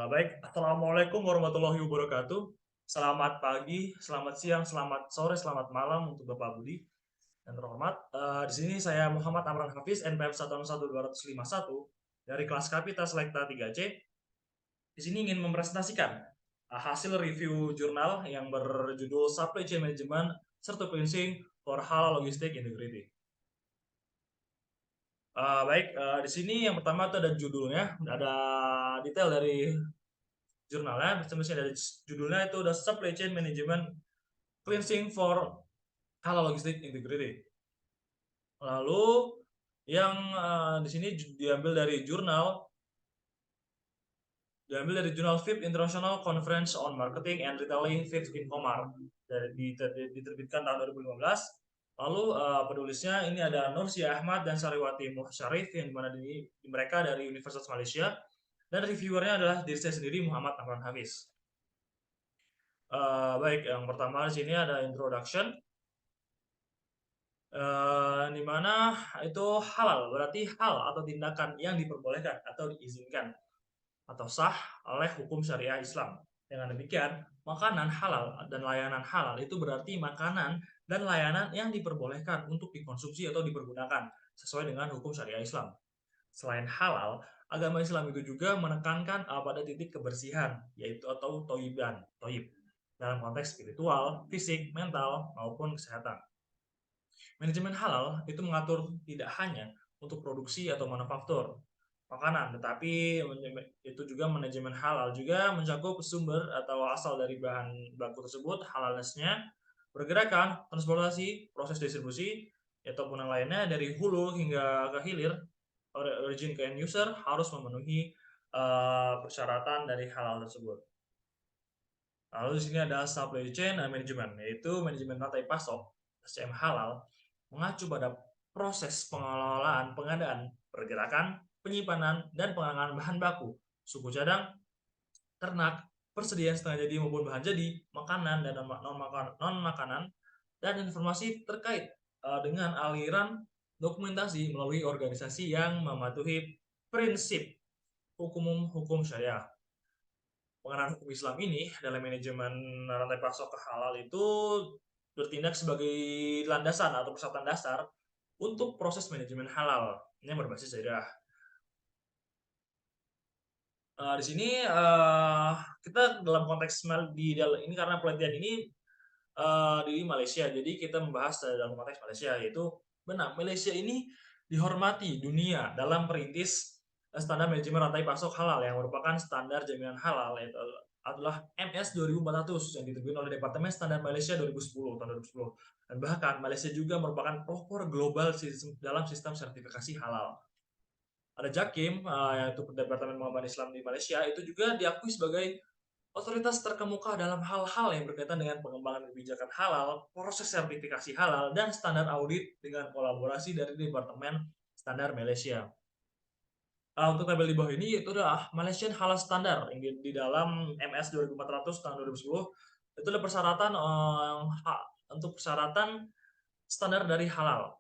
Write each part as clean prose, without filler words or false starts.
Baik, Assalamualaikum warahmatullahi wabarakatuh. Selamat pagi, selamat siang, selamat sore, selamat malam untuk Bapak Budi yang terhormat. Di sini saya Muhammad Amran Hafiz, NPM 161251 dari kelas Kapita Selekta 3C. Di sini ingin mempresentasikan hasil review jurnal yang berjudul Supply Chain Management Certifying for Halal Logistic Integrity. Baik, di sini yang pertama itu ada judulnya, ada detail dari jurnalnya, misalnya dari judulnya itu udah Supply Chain Management Cleansing for Halal Logistic Integrity. Lalu yang di sini diambil dari jurnal FIP International Conference on Marketing and Retailing FIP Infomar, diterbitkan tahun 2015. Lalu penulisnya ini ada Nursia Ahmad dan Sariwati Muhsyarif, yang dimana mereka dari Universitas Malaysia, dan reviewernya adalah diri saya sendiri, Muhammad Amran Hafiz. Baik, yang pertama di sini ada introduction, di mana itu halal berarti hal atau tindakan yang diperbolehkan atau diizinkan atau sah oleh hukum syariah Islam. Dengan demikian, makanan halal dan layanan halal itu berarti makanan dan layanan yang diperbolehkan untuk dikonsumsi atau dipergunakan sesuai dengan hukum syariah Islam. Selain halal, agama Islam itu juga menekankan pada titik kebersihan, yaitu atau toyib, dalam konteks spiritual, fisik, mental, maupun kesehatan. Manajemen halal itu mengatur tidak hanya untuk produksi atau manufaktur makanan, tetapi itu juga manajemen halal juga mencakup sumber atau asal dari bahan baku tersebut, halalnessnya, pergerakan, transportasi, proses distribusi, ataupun yang lainnya dari hulu hingga ke hilir, origin ke end user harus memenuhi persyaratan dari halal tersebut. Lalu di sini ada supply chain management, yaitu manajemen rantai pasok SCM halal mengacu pada proses pengelolaan, pengadaan, pergerakan, penyimpanan, dan pengelolaan bahan baku, suku cadang, ternak, persediaan setengah jadi maupun bahan jadi, makanan dan non-makanan, dan informasi terkait dengan aliran dokumentasi melalui organisasi yang mematuhi prinsip hukum syariah. Pengenalan hukum Islam ini dalam manajemen rantai pasok ke halal itu bertindak sebagai landasan atau persyaratan dasar untuk proses manajemen halal yang berbasis syariah. Di sini kita dalam konteks ini karena penelitian ini di Malaysia, jadi kita membahas dalam konteks Malaysia, yaitu benar Malaysia ini dihormati dunia dalam perintis standar manajemen rantai pasok halal yang merupakan standar jaminan halal, yaitu adalah MS 2400 yang diterbitkan oleh Departemen Standar Malaysia 2010 tahun 2010, dan bahkan Malaysia juga merupakan pelopor global dalam sistem sertifikasi halal. Ada JAKIM, yaitu Departemen Pengembangan Islam di Malaysia, itu juga diakui sebagai otoritas terkemuka dalam hal-hal yang berkaitan dengan pengembangan kebijakan halal, proses sertifikasi halal, dan standar audit dengan kolaborasi dari Departemen Standar Malaysia. Untuk tabel di bawah ini itu adalah Malaysian Halal Standard yang di dalam MS 2400 tahun 2010. Itu adalah persyaratan untuk persyaratan standar dari halal.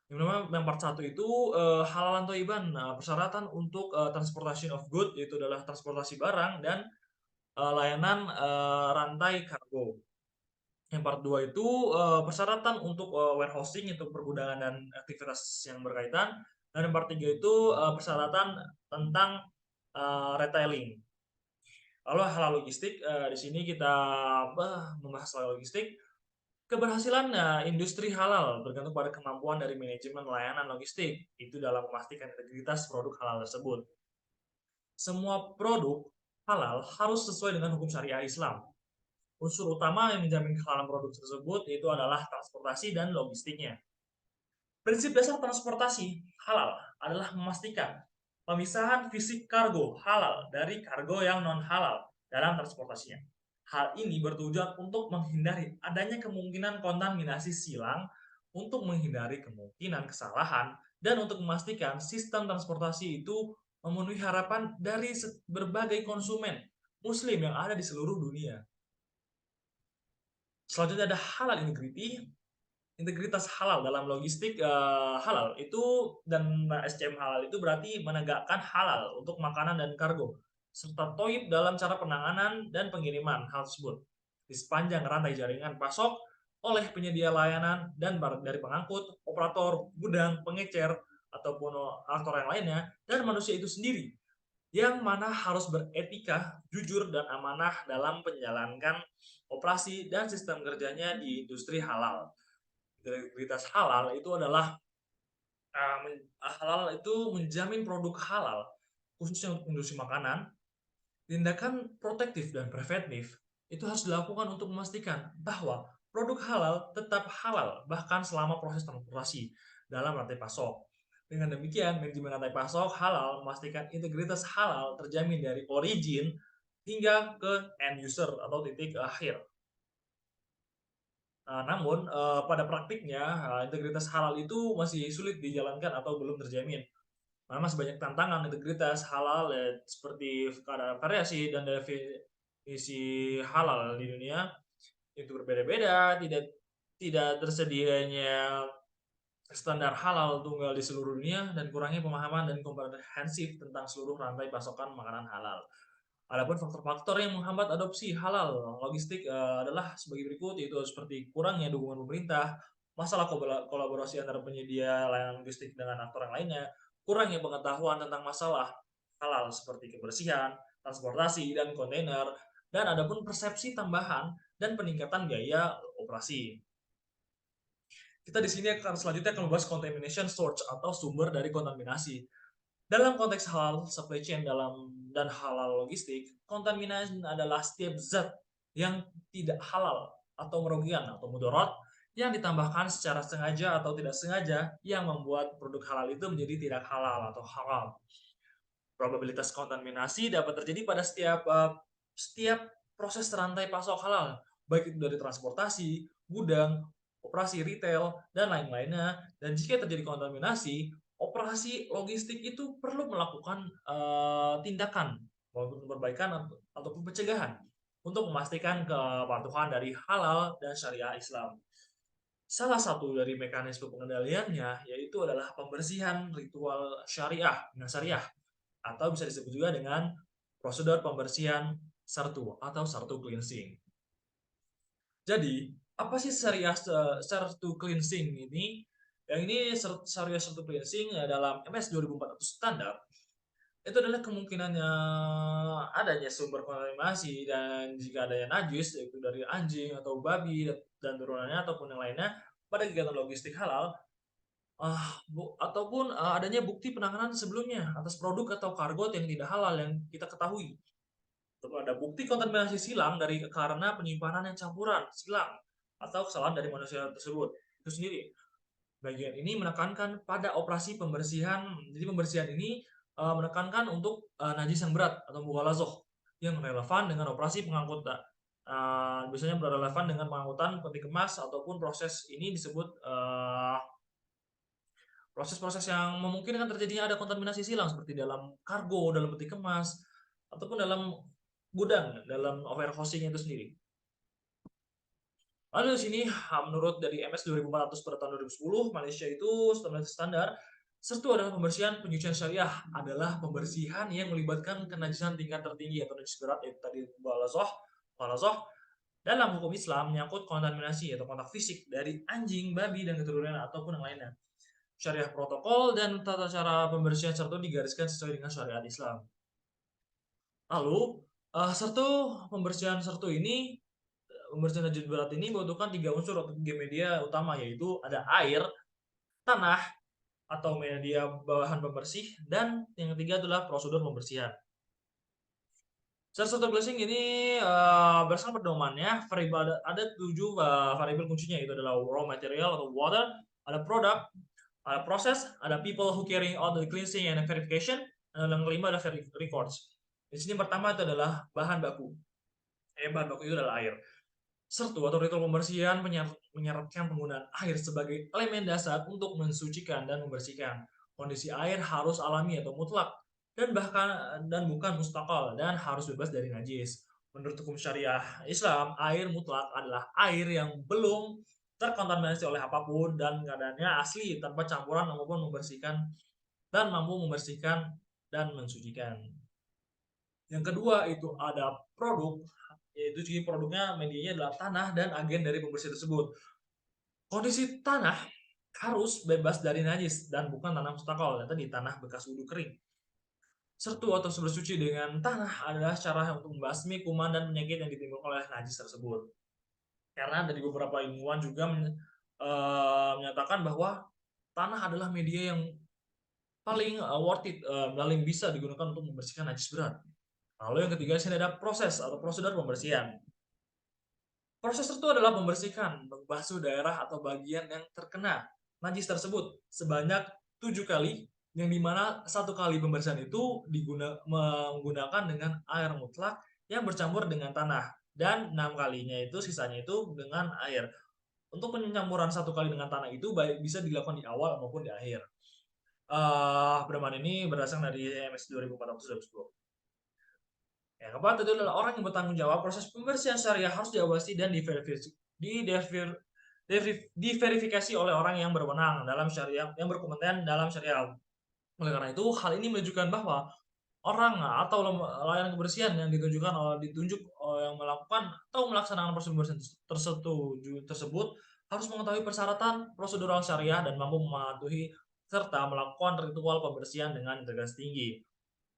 Yang part 1 itu halalan toiban, persyaratan untuk transportation of good, yaitu adalah transportasi barang dan layanan rantai kargo. Yang part 2 itu persyaratan untuk warehousing, itu pergudangan dan aktivitas yang berkaitan. Dan yang part 3 itu persyaratan tentang retailing. Lalu halal logistik, di sini kita membahas halal logistik. Keberhasilan industri halal bergantung pada kemampuan dari manajemen layanan logistik itu dalam memastikan integritas produk halal tersebut. Semua produk halal harus sesuai dengan hukum syariah Islam. Unsur utama yang menjamin kehalalan produk tersebut itu adalah transportasi dan logistiknya. Prinsip dasar transportasi halal adalah memastikan pemisahan fisik kargo halal dari kargo yang non halal dalam transportasinya. Hal ini bertujuan untuk menghindari adanya kemungkinan kontaminasi silang, untuk menghindari kemungkinan kesalahan, dan untuk memastikan sistem transportasi itu memenuhi harapan dari berbagai konsumen muslim yang ada di seluruh dunia. Selanjutnya ada halal integrity. Integritas halal dalam logistik halal itu dan SCM halal itu berarti menegakkan halal untuk makanan dan kargo serta toib dalam cara penanganan dan pengiriman hal tersebut di sepanjang rantai jaringan pasok oleh penyedia layanan dan dari pengangkut, operator, gudang, pengecer, ataupun aktor yang lainnya, dan manusia itu sendiri, yang mana harus beretika, jujur, dan amanah dalam menjalankan operasi dan sistem kerjanya di industri halal. Integritas halal itu adalah halal itu menjamin produk halal, khususnya untuk industri makanan. Tindakan protektif dan preventif itu harus dilakukan untuk memastikan bahwa produk halal tetap halal bahkan selama proses transportasi dalam rantai pasok. Dengan demikian, manajemen rantai pasok halal memastikan integritas halal terjamin dari origin hingga ke end user atau titik akhir. Namun pada praktiknya integritas halal itu masih sulit dijalankan atau belum terjamin. Karena masih banyak tantangan integritas halal seperti keadaan variasi dan definisi halal di dunia itu berbeda-beda, tidak tidak tersedianya standar halal tunggal di seluruh dunia, dan kurangnya pemahaman dan komprehensif tentang seluruh rantai pasokan makanan halal. Adapun faktor-faktor yang menghambat adopsi halal logistik adalah sebagai berikut, yaitu seperti kurangnya dukungan pemerintah, masalah kolaborasi antara penyedia layanan logistik dengan aktor yang lainnya, kurangnya pengetahuan tentang masalah halal seperti kebersihan, transportasi, dan kontainer, dan adapun persepsi tambahan dan peningkatan biaya operasi. Kita di sini akan selanjutnya akan membahas contamination source atau sumber dari kontaminasi. Dalam konteks halal supply chain dan halal logistik, kontaminasi adalah setiap zat yang tidak halal atau merugikan atau mudarat yang ditambahkan secara sengaja atau tidak sengaja yang membuat produk halal itu menjadi tidak halal atau haram. Probabilitas kontaminasi dapat terjadi pada setiap proses rantai pasok halal, baik itu dari transportasi, gudang, operasi retail, dan lain-lainnya. Dan jika terjadi kontaminasi, operasi logistik itu perlu melakukan tindakan maupun perbaikan ataupun pencegahan untuk memastikan kepatuhan dari halal dan syariah Islam. Salah satu dari mekanisme pengendaliannya yaitu adalah pembersihan ritual syariah dengan syariah, atau bisa disebut juga dengan prosedur pembersihan sertu atau sertu cleansing. Jadi, apa sih syariah sertu cleansing ini? Yang ini syariah sertu cleansing dalam MS 2400 standar itu adalah kemungkinannya adanya sumber kontaminasi, dan jika adanya najis yaitu dari anjing atau babi dan turunannya ataupun yang lainnya pada kegiatan logistik halal, ataupun adanya bukti penanganan sebelumnya atas produk atau kargo yang tidak halal yang kita ketahui. Atau ada bukti kontaminasi silang karena penyimpanan yang campuran, silang, atau kesalahan dari manusia tersebut itu sendiri. Bagian ini menekankan pada operasi pembersihan. Jadi pembersihan ini menekankan untuk najis yang berat atau mughalazoh yang relevan dengan operasi pengangkutan. Biasanya berrelevan dengan pengangkutan peti kemas ataupun proses ini disebut proses-proses yang memungkinkan terjadinya ada kontaminasi silang seperti dalam kargo, dalam peti kemas, ataupun dalam gudang, dalam warehousing itu sendiri. Lalu di sini menurut dari MS 2400 pada tahun 2010, Malaysia itu standar sertu adalah pembersihan penyucian syariah adalah pembersihan yang melibatkan kenajisan tingkat tertinggi atau najis berat, yaitu tadi balazoh. Dalam hukum Islam menyangkut kontaminasi atau kontak fisik dari anjing, babi, dan keturunan ataupun yang lainnya. Syariah protokol dan tata cara pembersihan sertu digariskan sesuai dengan syariat Islam. Lalu, pembersihan sertu ini, pembersihan najis berat ini membutuhkan 3 unsur atau 3 media utama, yaitu ada air, tanah, atau media bahan pembersih, dan yang ketiga adalah prosedur pembersihan. Sertu cleansing ini berdasarkan pedomannya ada 7 variabel kuncinya, yaitu adalah raw material atau water, ada product, ada proses, ada people who carrying out the cleansing and verification, dan yang kelima adalah records. Di sini pertama itu adalah bahan baku. Bahan baku itu adalah air. Sertu atau ritual pembersihan menyarankan penggunaan air sebagai elemen dasar untuk mensucikan dan membersihkan. Kondisi air harus alami atau mutlak dan bukan mustakal, dan harus bebas dari najis. Menurut hukum syariah Islam, air mutlak adalah air yang belum terkontaminasi oleh apapun dan keadaannya asli tanpa campuran maupun membersihkan dan mampu membersihkan dan mensucikan. Yang kedua itu ada produk, yaitu jadi produknya medianya adalah tanah dan agen dari pembersih tersebut. Kondisi tanah harus bebas dari najis dan bukan tanah mustakal, dan tadi tanah bekas wudhu kering. Sertu atau bersuci dengan tanah adalah cara untuk membasmi kuman dan penyakit yang ditimbulkan oleh najis tersebut. Karena dari beberapa ilmuwan juga menyatakan bahwa tanah adalah media yang paling worth it, paling bisa digunakan untuk membersihkan najis berat. Lalu yang ketiga sini ada proses atau prosedur pembersihan. Proses itu adalah membersihkan, membasuh daerah atau bagian yang terkena najis tersebut sebanyak 7 kali, yang dimana satu kali pembersihan itu menggunakan dengan air mutlak yang bercampur dengan tanah, dan 6 kalinya itu sisanya itu dengan air. Untuk pencampuran satu kali dengan tanah itu baik bisa dilakukan di awal maupun di akhir. Pedoman ini berdasarkan dari MS 2400/2010. Yang keempat itu adalah orang yang bertanggung jawab. Proses pembersihan syariah harus diawasi dan diverifikasi oleh orang yang berwenang dalam syariah, yang berkompeten dalam syariah. Oleh karena itu, hal ini menunjukkan bahwa orang atau layanan kebersihan yang ditunjuk yang melakukan atau melaksanakan proses pembersihan tersebut harus mengetahui persyaratan prosedural syariah dan mampu mematuhi serta melakukan ritual pembersihan dengan integritas tinggi.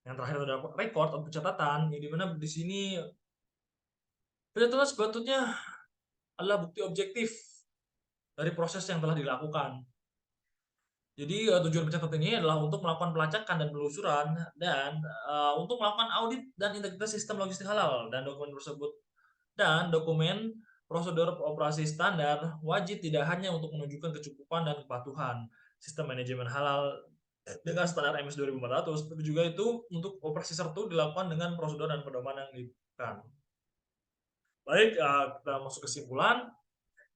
Yang terakhir adalah rekor atau pencatatan, yang dimana di sini pencatatan sebetulnya adalah bukti objektif dari proses yang telah dilakukan. Jadi tujuan pencatatan ini adalah untuk melakukan pelacakan dan penelusuran dan untuk melakukan audit dan integritas sistem logistik halal, dan dokumen prosedur operasi standar wajib tidak hanya untuk menunjukkan kecukupan dan kepatuhan sistem manajemen halal dengan standar MS 2400, tapi juga itu untuk operasi sertu dilakukan dengan prosedur dan pedoman yang dibutuhkan. Baik, kita masuk kesimpulan.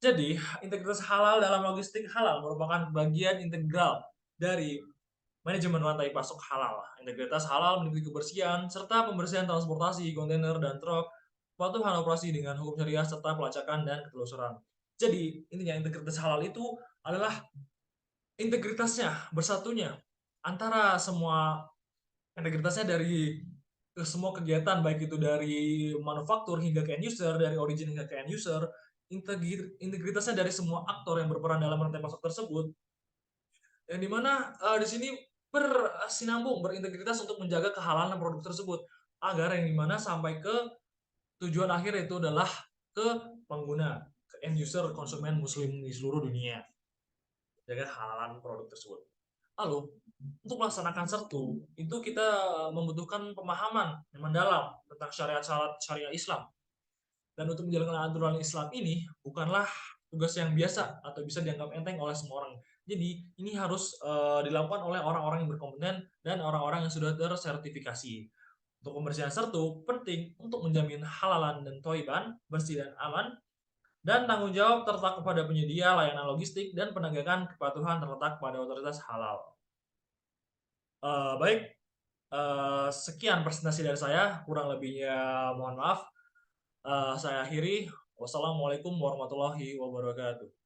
Jadi, integritas halal dalam logistik halal merupakan bagian integral dari manajemen rantai pasok halal. Integritas halal meliputi kebersihan serta pembersihan transportasi, kontainer, dan truk, kepatuhan operasi dengan hukum syariah, serta pelacakan dan ketelusuran. Jadi, intinya integritas halal itu adalah integritasnya, bersatunya antara semua integritasnya dari semua kegiatan, baik itu dari manufaktur hingga ke end user, dari origin hingga ke end user, integritasnya dari semua aktor yang berperan dalam rantai pasok tersebut, yang dimana di sini bersinambung, berintegritas untuk menjaga kehalalan produk tersebut, agar yang dimana sampai ke tujuan akhir itu adalah ke pengguna, ke end user, konsumen muslim di seluruh dunia, jaga kehalalan produk tersebut. Lalu, untuk melaksanakan sertu, itu kita membutuhkan pemahaman yang mendalam tentang syariat syariah Islam. Dan untuk menjalankan aturan Islam ini bukanlah tugas yang biasa atau bisa dianggap enteng oleh semua orang. Jadi, ini harus dilakukan oleh orang-orang yang berkompeten dan orang-orang yang sudah tersertifikasi. Untuk pembersihan sertu penting untuk menjamin halalan dan toiban, bersih dan aman, dan tanggung jawab terletak kepada penyedia layanan logistik dan penegakan kepatuhan terletak pada otoritas halal. Baik, sekian presentasi dari saya, kurang lebihnya mohon maaf. Saya akhiri. Wassalamualaikum warahmatullahi wabarakatuh.